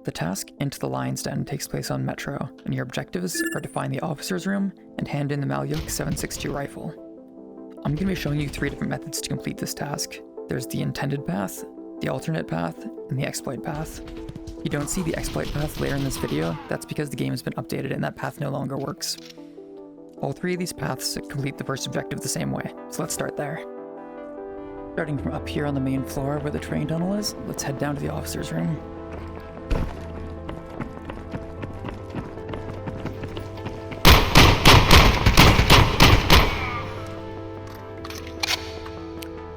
The task Into the Lion's Den takes place on Metro, and your objectives are to find the officer's room and hand in the Malyuk 7.62 rifle. I'm going to be showing you 3 different methods to complete this task. There's the intended path, the alternate path, and the exploit path. If you don't see the exploit path later in this video, that's because the game has been updated and that path no longer works. All 3 of these paths complete the first objective the same way, so let's start there. Starting from up here on the main floor where the train tunnel is, let's head down to the officer's room.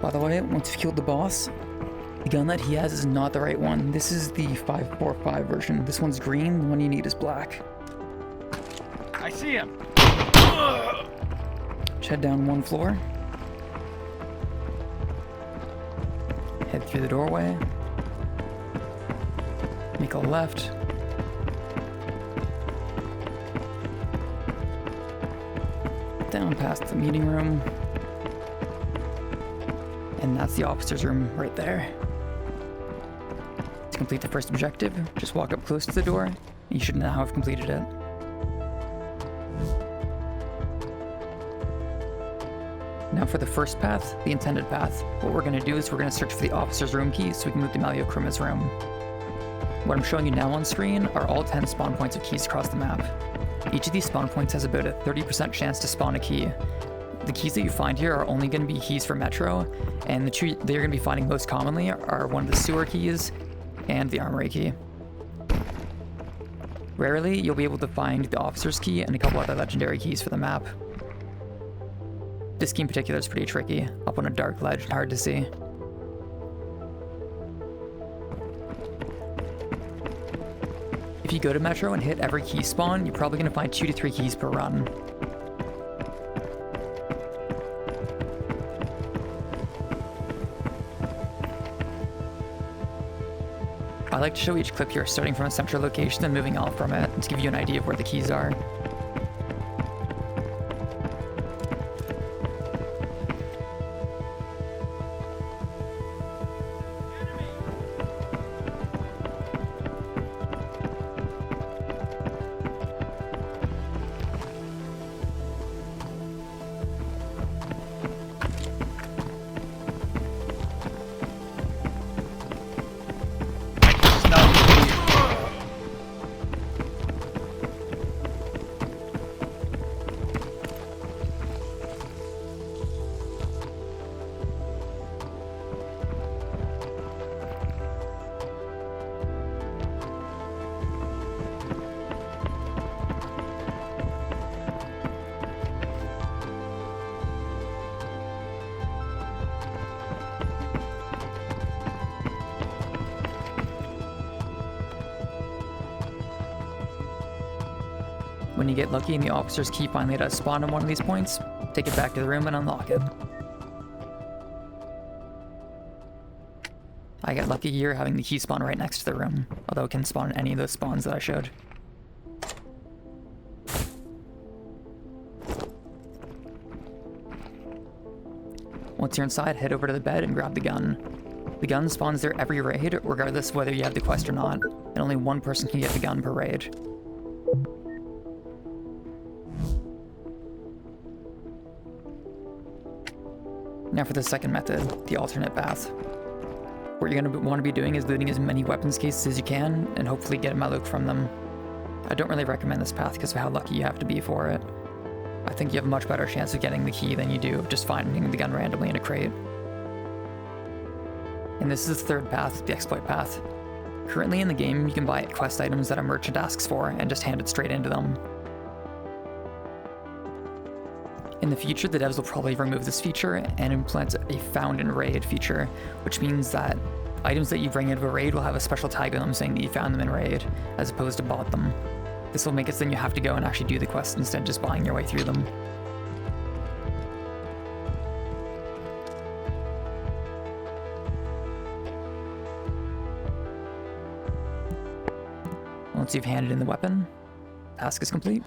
By the way, once you've killed the boss, the gun that he has is not the right one. This is the 5.45 version. This one's green, the one you need is black. I see him! Just head down 1 floor. Head through the doorway. Make a left. Down past the meeting room. And that's the officer's room right there. To complete the first objective, just walk up close to the door, and you should now have completed it. Now for the first path, the intended path, what we're going to do is we're going to search for the officer's room key so we can move the Malyuk from his room. What I'm showing you now on screen are all 10 spawn points of keys across the map. Each of these spawn points has about a 30% chance to spawn a key. The keys that you find here are only going to be keys for Metro, and the 2 that you're going to be finding most commonly are one of the sewer keys and the armory key. Rarely, you'll be able to find the officer's key and a couple other legendary keys for the map. This key in particular is pretty tricky, up on a dark ledge and hard to see. If you go to Metro and hit every key spawn, you're probably going to find 2 to 3 keys per run. I like to show each clip here starting from a central location and moving out from it to give you an idea of where the keys are. When you get lucky and the officer's key finally does spawn on one of these points, take it back to the room and unlock it. I got lucky here having the key spawn right next to the room, although it can spawn in any of those spawns that I showed. Once you're inside, head over to the bed and grab the gun. The gun spawns there every raid, regardless of whether you have the quest or not, and only 1 person can get the gun per raid. Now for the second method, the alternate path. What you're going to want to be doing is looting as many weapons cases as you can, and hopefully get a Malyuk from them. I don't really recommend this path because of how lucky you have to be for it. I think you have a much better chance of getting the key than you do of just finding the gun randomly in a crate. And this is the third path, the exploit path. Currently in the game, you can buy quest items that a merchant asks for and just hand it straight into them. In the future, the devs will probably remove this feature and implement a found in raid feature, which means that items that you bring into a raid will have a special tag on them saying that you found them in raid, as opposed to bought them. This will make it so you have to go and actually do the quest instead of just buying your way through them. Once you've handed in the weapon, task is complete.